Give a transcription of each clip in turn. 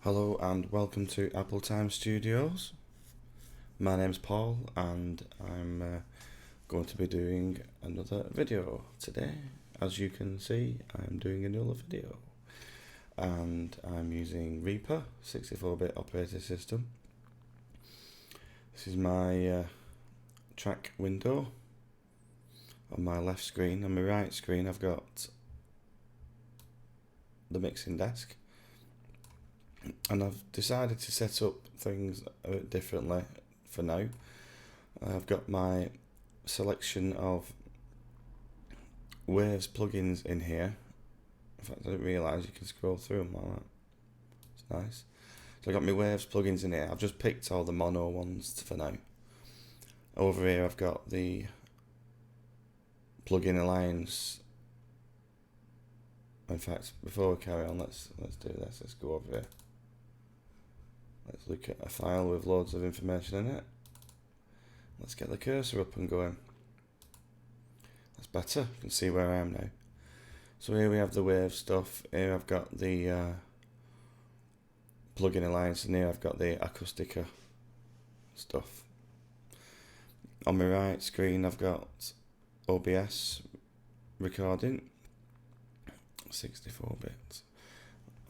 Hello and welcome to Apple Time Studios. My name's Paul and I'm going to be doing another video today. As you can see, I'm doing another video and I'm using Reaper 64-bit operating system. This is my track window on my left screen. On my right screen I've got the mixing desk. And I've decided to set up things a bit differently for now. I've got my selection of Waves plugins in here. In fact, I didn't realise you can scroll through them like that. It's nice. So I've got my Waves plugins in here. I've just picked all the mono ones for now. Over here I've got the Plugin Alliance. In fact, before we carry on, let's do this. Let's go over here. Let's look at a file with loads of information in it. Let's get the cursor up and going. That's better. You can see where I am now. So here we have the Wave stuff. Here I've got the Plugin Alliance, and here I've got the Acustica stuff. On my right screen I've got OBS recording, 64-bit.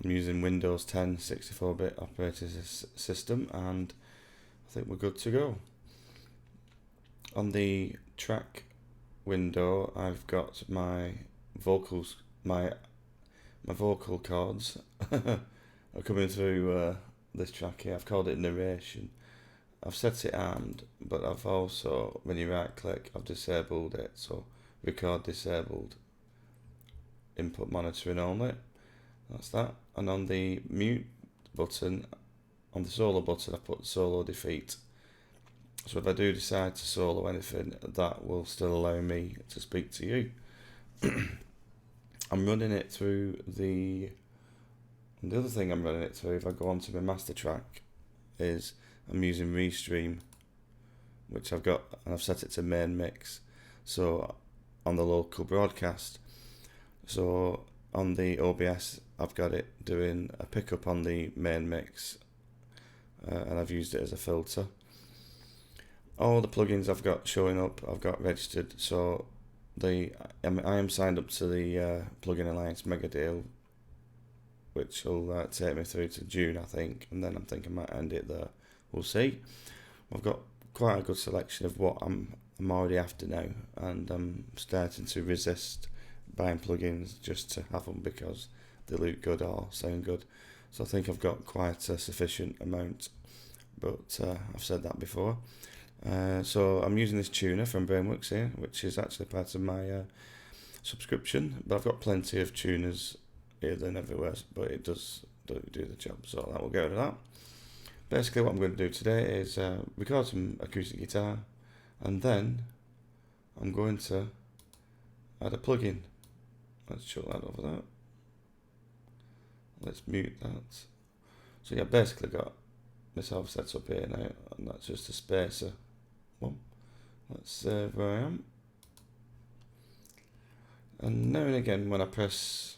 I'm using Windows 10 64-bit operating system and I think we're good to go. On the track window I've got my vocals, my vocal cords are coming through this track here. I've called it narration. I've set it armed, but I've also, when you right click, I've disabled it, so record disabled, input monitoring only. That's that. And on the mute button, on the solo button, I put solo defeat. So if I do decide to solo anything, that will still allow me to speak to you. I'm running it through the other thing I'm running it through, if I go onto my master track, is I'm using Restream, which I've got, and I've set it to main mix. So on the local broadcast. So on the OBS, I've got it doing a pickup on the main mix, and I've used it as a filter. All the plugins I've got showing up, I've got registered. So I am signed up to the Plugin Alliance Mega Deal, which will take me through to June, I think, and then I'm thinking I might end it there. We'll see. I've got quite a good selection of what I'm already after now, and I'm starting to resist buying plugins just to have them because they look good or sound good. So I think I've got quite a sufficient amount, but I've said that before. So I'm using this tuner from Brainworks here, which is actually part of my subscription, but I've got plenty of tuners here and everywhere, but it does do the job, so that will go to that. Basically what I'm going to do today is record some acoustic guitar, and then I'm going to add a plugin. Let's shut that over there. Let's mute that. So yeah, basically got myself set up here now, and that's just a spacer one. Let's save where I am. And now and again when I press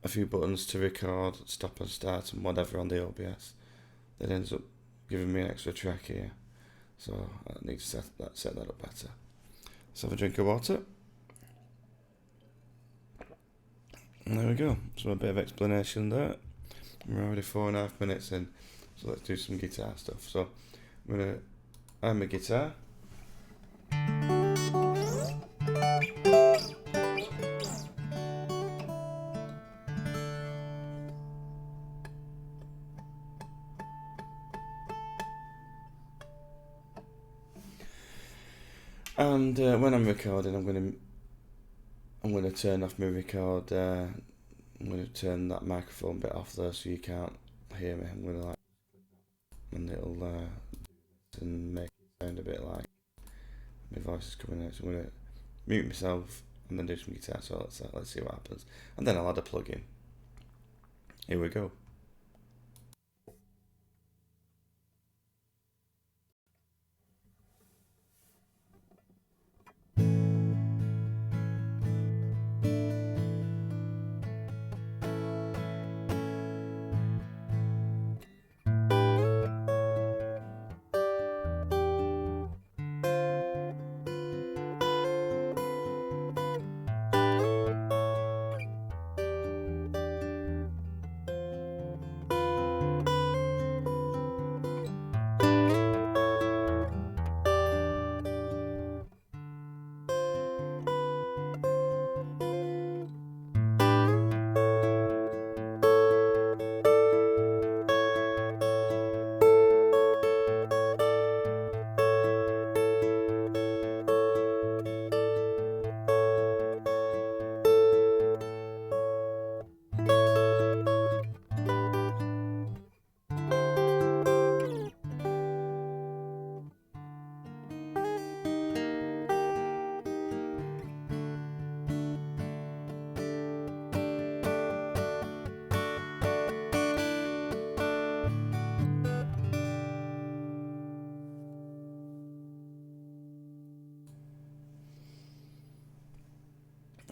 a few buttons to record, stop and start and whatever on the OBS, that ends up giving me an extra track here. So I need to set that up better. Let's have a drink of water. And there we go. So a bit of explanation there. We're already 4.5 minutes in, so let's do some guitar stuff. So I'm going to add my guitar. And when I'm recording, I'm going to turn off my record. I'm going to turn that microphone bit off there so you can't hear me. I'm going to and it'll and make it sound a bit like my voice is coming out. So I'm going to mute myself and then do some guitar. So let's see what happens. And then I'll add a plug-in. Here we go.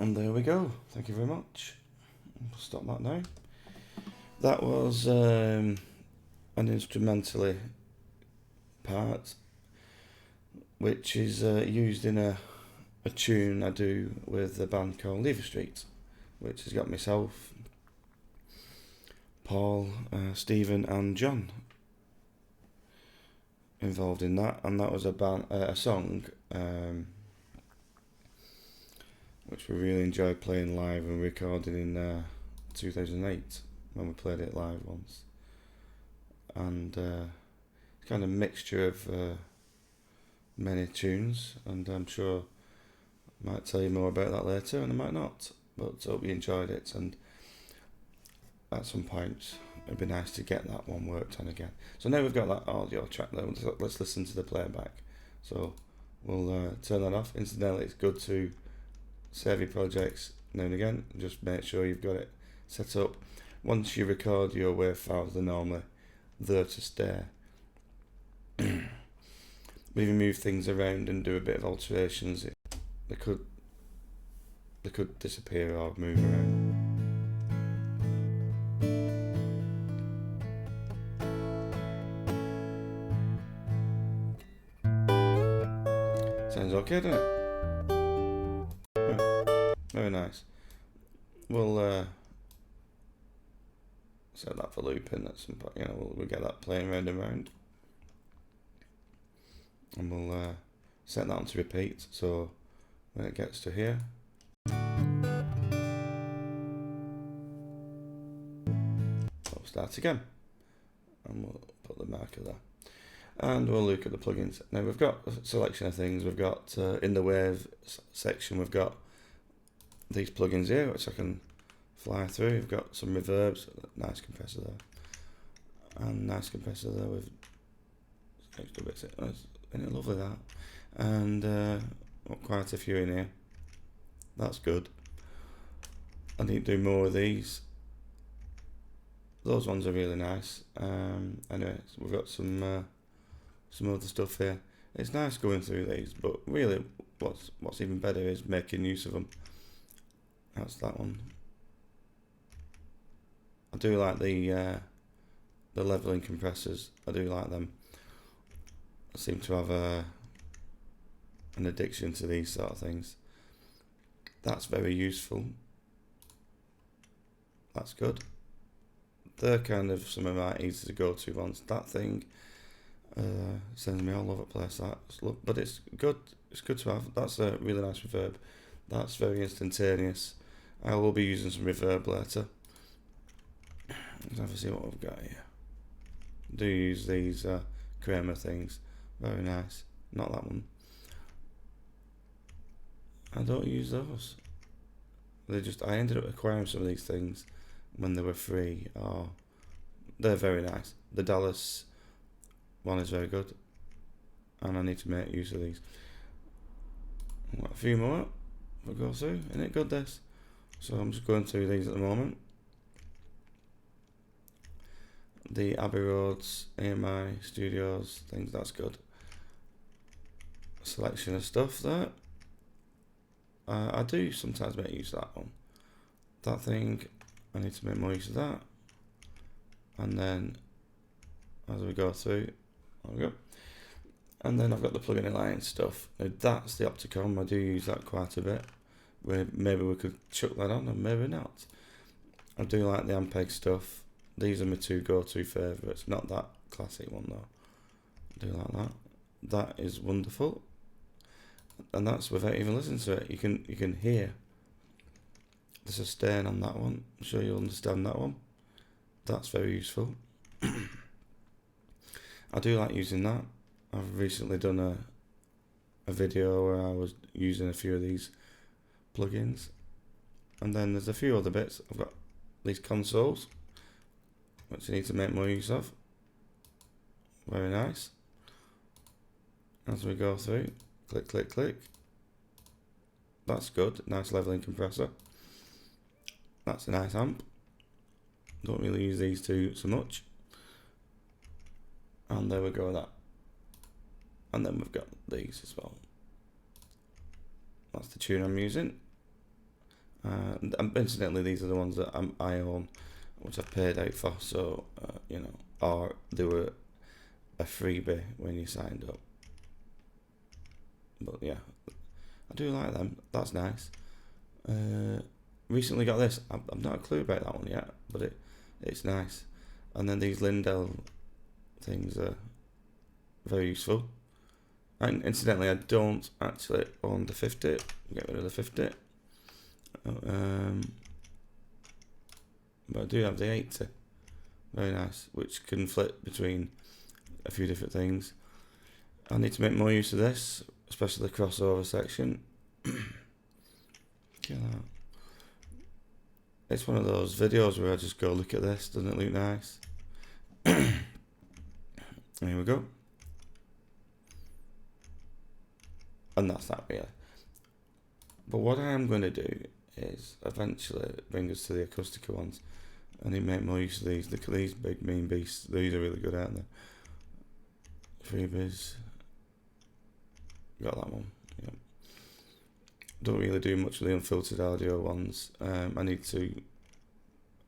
And there we go. Thank you very much. I'll stop that now. That was an instrumentally part, which is used in a tune I do with a band called Lever Street, which has got myself, Paul, Stephen and John involved in that, and that was a song which we really enjoyed playing live and recording in 2008 when we played it live once. And it's kind of a mixture of many tunes, and I'm sure I might tell you more about that later, and I might not, but I hope you enjoyed it, and at some point it'd be nice to get that one worked on again. So now we've got that audio track there, let's listen to the playback. So we'll turn that off. Incidentally, it's good to save your projects now and again, just make sure you've got it set up. Once you record your WAV files, they're normally there to stay. But if you move things around and do a bit of alterations, they could disappear or move around. Sounds okay, doesn't it? Very nice. We'll set that for looping at some point. We'll get that playing round and round, and we'll set that on to repeat. So when it gets to here, we'll start again, and we'll put the marker there. And we'll look at the plugins. Now we've got a selection of things. We've got in the wave section, we've got these plugins here, which I can fly through. We've got some reverbs, nice compressor there, and nice compressor there with extra bits. Isn't it lovely that? And quite a few in here. That's good. I need to do more of these. Those ones are really nice. Anyway, so we've got some other stuff here. It's nice going through these, but really, what's even better is making use of them. That's that one. I do like the leveling compressors. I do like them. I seem to have an addiction to these sort of things. That's very useful. That's good. They're kind of some of my easy to go to ones. That thing sends me all over the place. But it's good. It's good to have. That's a really nice reverb. That's very instantaneous. I will be using some reverb later. Let's have a see what we've got here. I do use these Kramer things. Very nice. Not that one. I don't use those. I ended up acquiring some of these things when they were free. Oh, they're very nice. The Dallas one is very good, and I need to make use of these. I've got a few more we'll go through. Isn't it good, this? So I'm just going through these at the moment. The Abbey Roads, AMI Studios things, that's good. A selection of stuff there. I do sometimes make use of that one. That thing, I need to make more use of that. And then, as we go through, there we go. And then I've got the plugin alliance stuff. Now that's the Opticom. I do use that quite a bit. Maybe we could chuck that on, or maybe not. I do like the Ampeg stuff. These are my two go-to favourites. Not that classic one though. I do like that. That is wonderful. And that's without even listening to it. You can hear the sustain on that one. I'm sure you'll understand that one. That's very useful. I do like using that. I've recently done a video where I was using a few of these plugins. And then there's a few other bits. I've got these consoles, which you need to make more use of. Very nice. As we go through, click, click, click. That's good. Nice leveling compressor. That's a nice amp. Don't really use these two so much. And there we go with that. And then we've got these as well. That's the tune I'm using. And incidentally, these are the ones that I own, which I've paid out for, so, you know, or they were a freebie when you signed up. But yeah, I do like them, that's nice. Recently got this, I've not a clue about that one yet, but it's nice. And then these Lindell things are very useful. And incidentally, I don't actually own the 50, get rid of the 50. But I do have the 80, very nice, which can flip between a few different things. I need to make more use of this, especially the crossover section. It's one of those videos where I just go, look at this, doesn't it look nice? Here we go. And that's that really. But what I am going to do is eventually bring us to the Acustica ones. I need to make more use of these. Look at these big mean beasts. These are really good, aren't they? Freebies. Got that one. Yep. Don't really do much of the unfiltered audio ones. I need to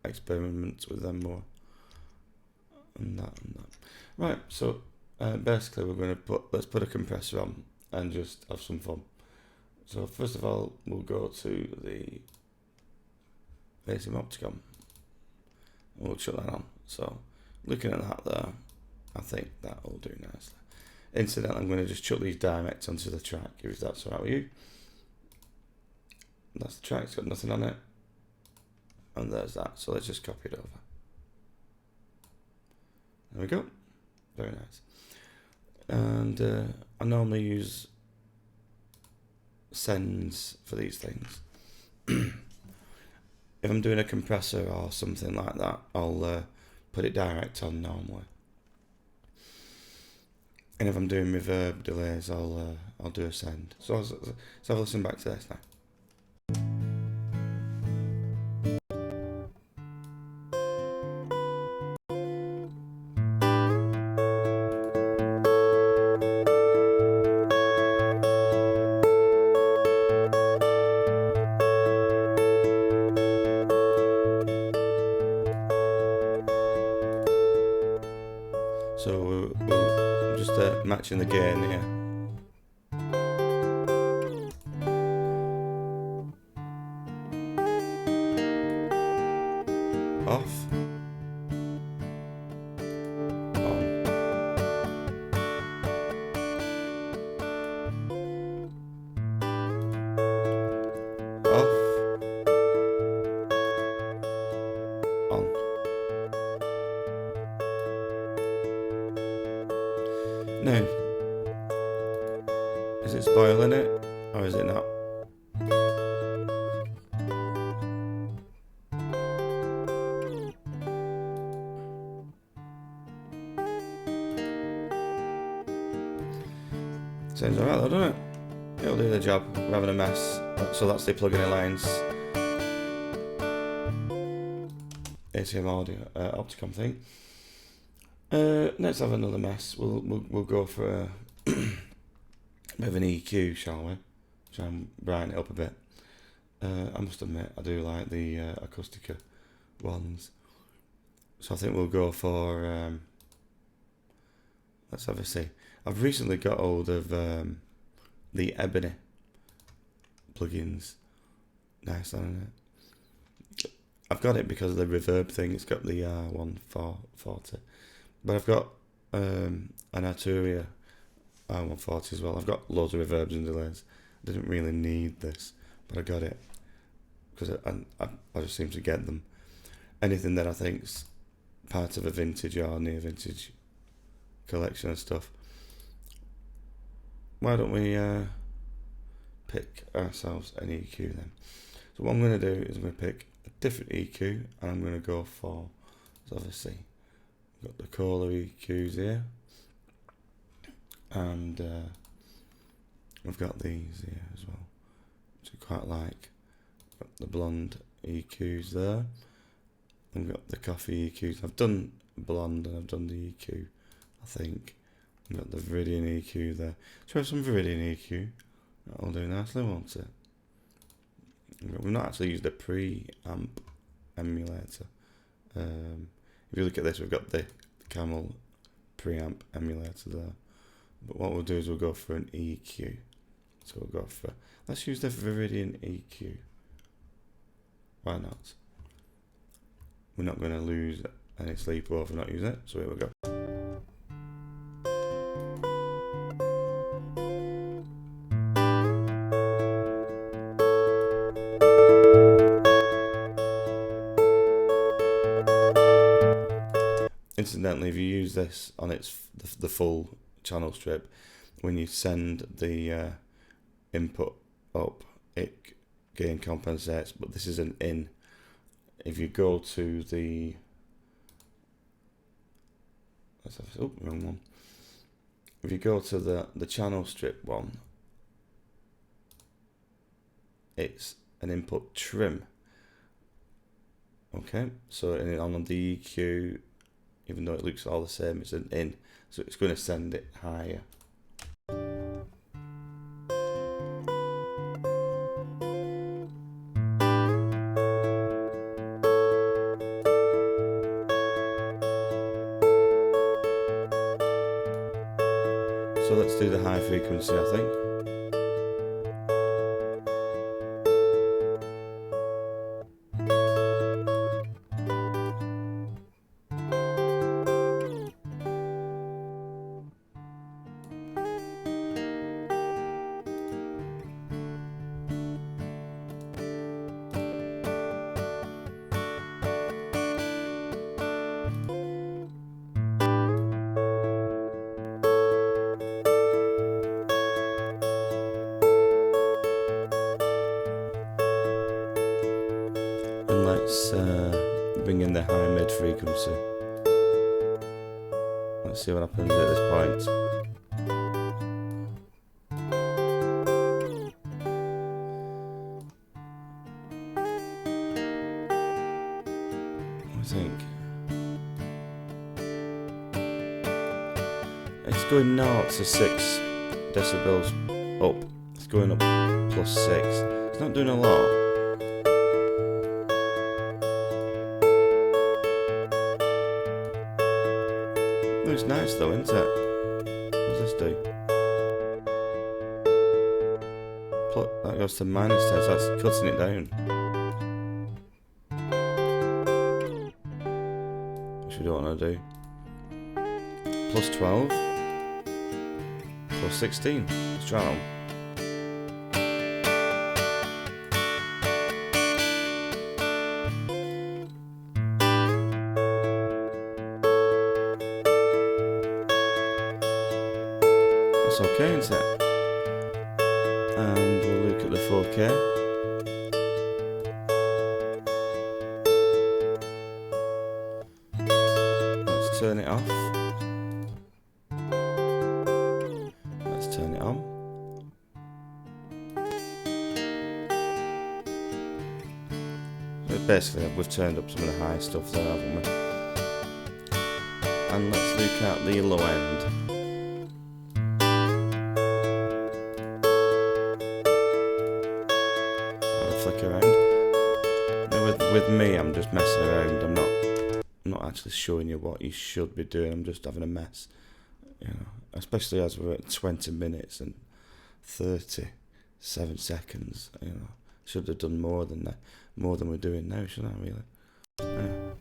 experiment with them more. And that. Right, so basically we're going to let's put a compressor on and just have some fun. So first of all, we'll go to the ACME Opticom. We'll shut that on. So looking at that there, I think that will do nicely. Incidentally, I'm going to just chuck these direct onto the track, if that's alright with you. That's the track, it's got nothing on it. And there's that, so let's just copy it over. There we go. Very nice. And I normally use sends for these things. If I'm doing a compressor or something like that, I'll put it direct on normally. And if I'm doing reverb delays, I'll do a send. So let's have a listen back to this now. So we're just matching the gain here. Off. On. Off. On. Now, is it spoiling it, or is it not? Sounds alright though, doesn't it? It'll do the job, we're having a mess. So that's the plug-in Alliance ACM Audio Opticom thing. Let's have another mess. We'll go for a bit of an EQ, shall we? Try and brighten it up a bit. I must admit, I do like the Acustica ones. So I think we'll go for, let's have a see. I've recently got hold of the Ebony plugins. Nice, isn't it? I've got it because of the reverb thing. It's got the R140. But I've got an Arturia R140 as well. I've got loads of reverbs and delays. I didn't really need this, but I got it because I just seem to get them. Anything that I think's part of a vintage or near vintage collection of stuff. Why don't we pick ourselves an EQ then? So what I'm going to do is I'm going to pick a different EQ, and I'm going to go for, so obviously, we've got the Kohler EQs here, and we've got these here as well, which I quite like. Got the blonde EQs there, and we've got the coffee EQs. I've done blonde and I've done the EQ, I think. We've got the Viridian EQ there. Let's have some Viridian EQ. That'll do nicely, won't it? We've not actually used a preamp emulator. If you look at this, we've got the Camel preamp emulator there. But what we'll do is we'll go for an EQ. So we'll go for, let's use the Viridian EQ. Why not? We're not going to lose any sleep over not using it, so here we go. Incidentally, if you use this on the full channel strip, when you send the input up, it gain compensates, but this is an in. If you go to the, wrong one. If you go to the channel strip one, it's an input trim. Okay, so on the EQ, even though it looks all the same, it's an in, so it's going to send it higher. So let's do the high frequency, I think. Let's bring in the high mid frequency. Let's see what happens at this point. I think it's going now up to 6 decibels up. It's going up plus 6. It's not doing a lot. It's nice though, isn't it? What does this do? That goes to -10, so that's cutting it down. Which we don't want to do. Plus 12. Plus 16. Let's try that one. That's okay, isn't it? And we'll look at the 4K. Let's turn it off. Let's turn it on. So basically, we've turned up some of the high stuff there, haven't we? And let's look at the low end. Flick around. Now with me, I'm just messing around. I'm not actually showing you what you should be doing. I'm just having a mess, you know. Especially as we're at 20 minutes and 37 seconds. You know, should have done more than that, more than we're doing now, shouldn't I? Really? Yeah.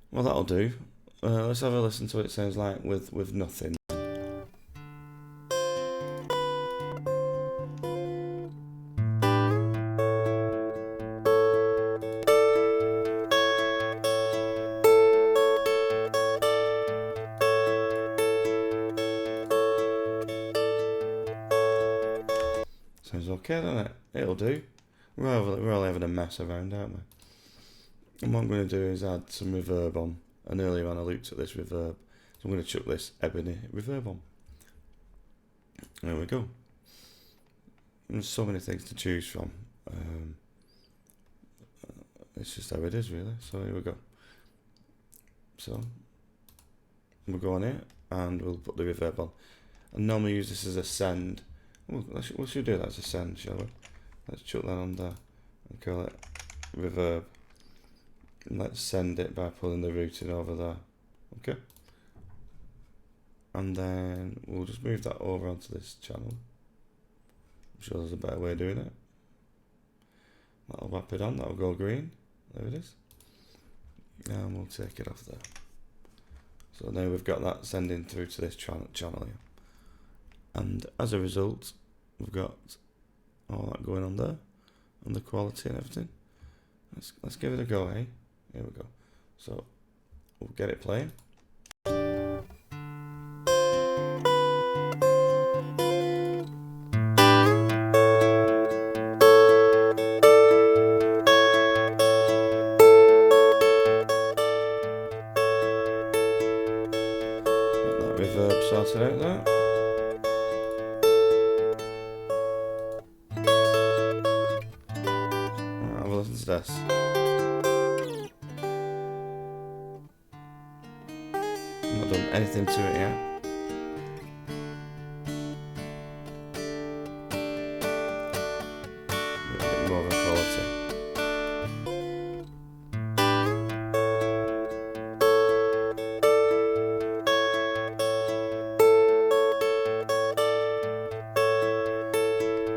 Well, that'll do. Let's have a listen to what it sounds like with nothing. Seems okay, doesn't it? It'll do. We're all having a mess around, aren't we? And what I'm going to do is add some reverb on. And earlier on I looked at this reverb. So I'm going to chuck this Ebony Reverb on. There we go. There's so many things to choose from. It's just how it is, really. So here we go. So we'll go on here and we'll put the reverb on. And normally use this as a send. We should do that as a send, shall we? Let's chuck that on there and call it reverb. And let's send it by pulling the routing over there. Okay. And then we'll just move that over onto this channel. I'm sure there's a better way of doing it. That'll wrap it on, that'll go green. There it is. And we'll take it off there. So now we've got that sending through to this channel here. And as a result, we've got all that going on there, and the quality and everything. Let's give it a go, eh? Here we go. So we'll get it playing. Get that reverb sorted out there. This. I've not done anything to it yet. A bit more of a quality.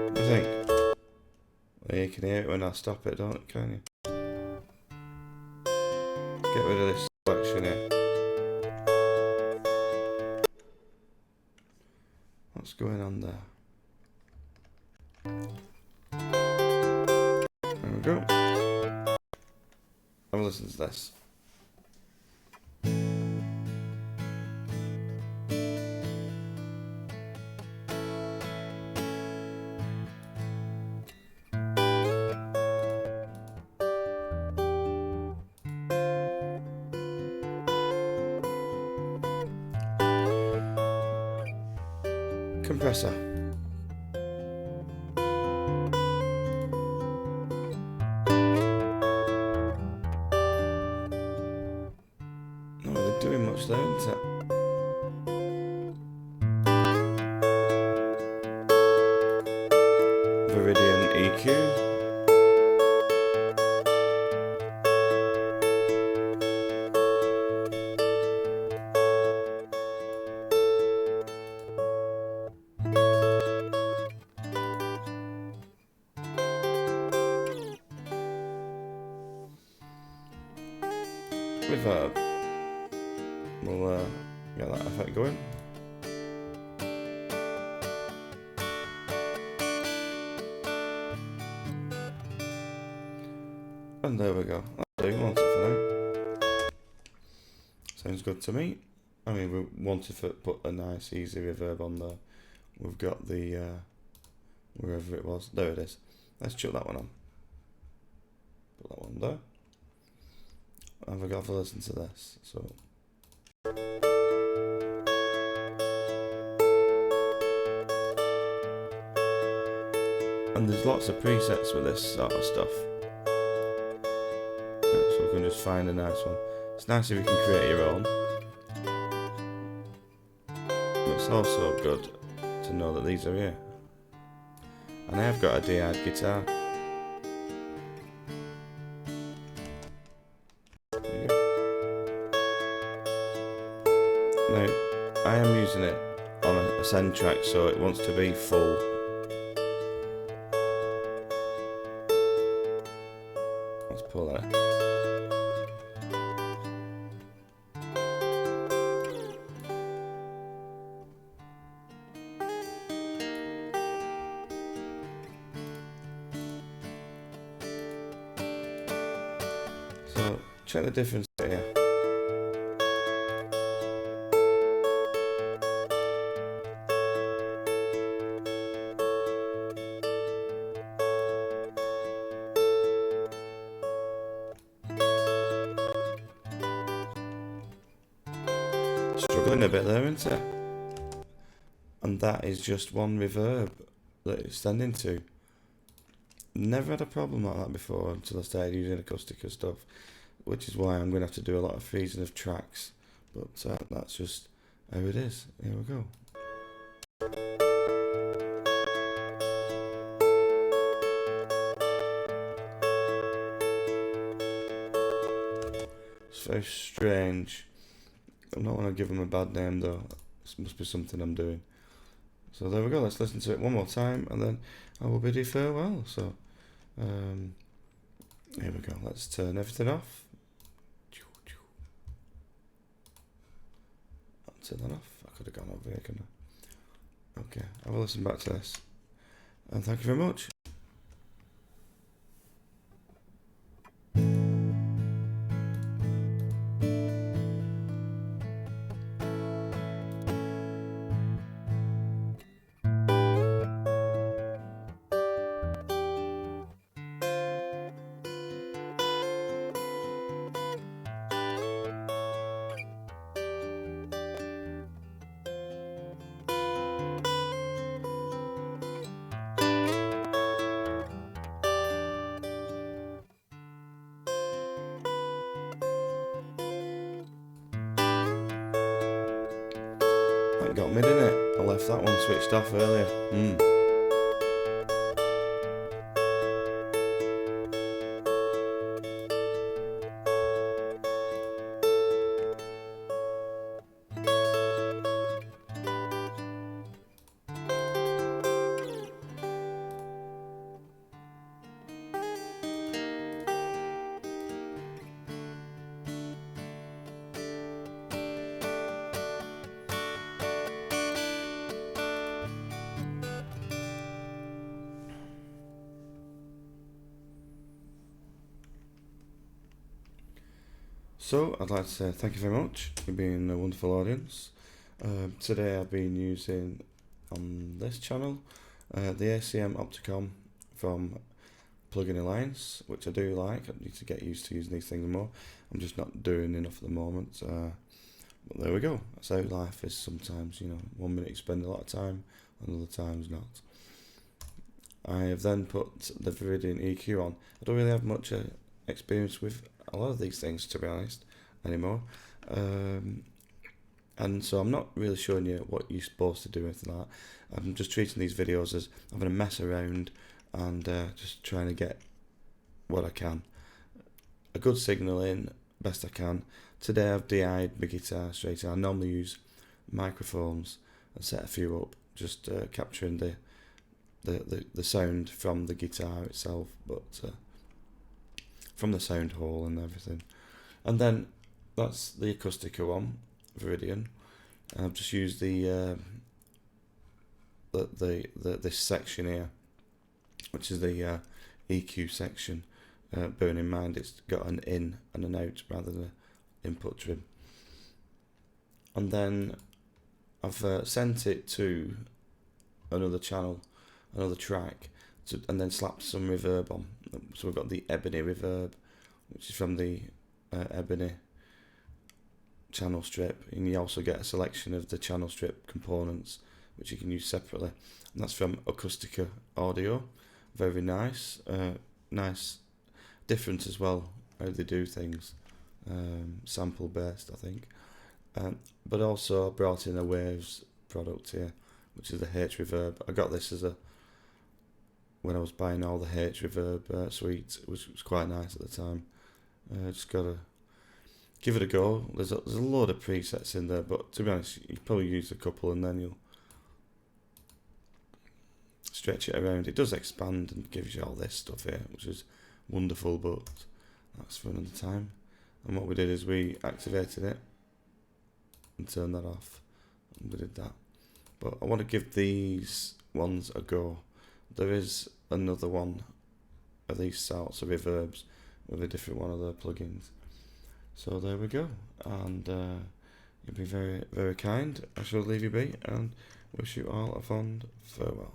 What do you think? Well, you can hear it when I stop it, don't you? Can you? Get rid of this selection here. What's going on there? There we go. Have a listen to this. Compressor. Not really doing much there, isn't it? Viridian EQ. Reverb. We'll get that effect going. And there we go. That'll do, won't it, for now? Sounds good to me. I mean, we wanted to put a nice, easy reverb on there. We've got the, wherever it was. There it is. Let's chuck that one on. Put that one there. And we've got to listen to this. So. And there's lots of presets with this sort of stuff. So we can just find a nice one. It's nice if you can create your own. But it's also good to know that these are here. And I have got a DI'd guitar. There you go. Now, I am using it on a send track, so it wants to be full. Let's pull that. So check the difference here. Struggling a bit there, isn't it? And that is just one reverb that it's standing to. Never had a problem like that before until I started using Acustica stuff, which is why I'm going to have to do a lot of freezing of tracks. But that's just how it is. Here we go. It's very strange. I'm not going to give them a bad name though. This must be something I'm doing. So there we go. Let's listen to it one more time, and then I will bid you farewell. So here we go. Let's turn everything off. I'll turn that off. I could have gone over here, couldn't I? Okay, I will listen back to this. And thank you very much. That got me, didn't it? I left that one switched off earlier. So I'd like to say thank you very much for being a wonderful audience. Today I've been using on this channel the ACME Opticom from Plugin Alliance, which I do like. I need to get used to using these things more. I'm just not doing enough at the moment. But there we go. That's how life is sometimes. You know, 1 minute you spend a lot of time, and other times not. I have then put the Viridian EQ on. I don't really have much experience with a lot of these things, to be honest, anymore. And so I'm not really showing you what you're supposed to do with that. I'm just treating these videos as having a mess around and just trying to get what I can. A good signal in, best I can. Today I've DI'd my guitar straight in. I normally use microphones and set a few up, just capturing the sound from the guitar itself, but from the sound hole and everything. And then that's the Acustica one, Viridian. I've just used this section here, which is the EQ section. Bearing in mind it's got an in and an out rather than an input trim. And then I've sent it to another channel, another track, and then slapped some reverb on. So we've got the Ebony Reverb, which is from the Ebony channel strip, and you also get a selection of the channel strip components which you can use separately, and that's from Acustica Audio. Very nice, nice, different as well how they do things, sample based I think. But also I brought in a Waves product here, which is the H-reverb. I got this as when I was buying all the H-reverb suites. It was quite nice at the time. Just gotta give it a go. There's a load of presets in there, but to be honest, you probably use a couple and then you'll stretch it around. It does expand and gives you all this stuff here, which is wonderful, but that's for another time. And what we did is we activated it and turned that off, and we did that. But I want to give these ones a go. There is another one of these sorts of reverbs with a different one of the plugins. So there we go, and you've been very, very kind. I shall leave you be and wish you all a fond farewell.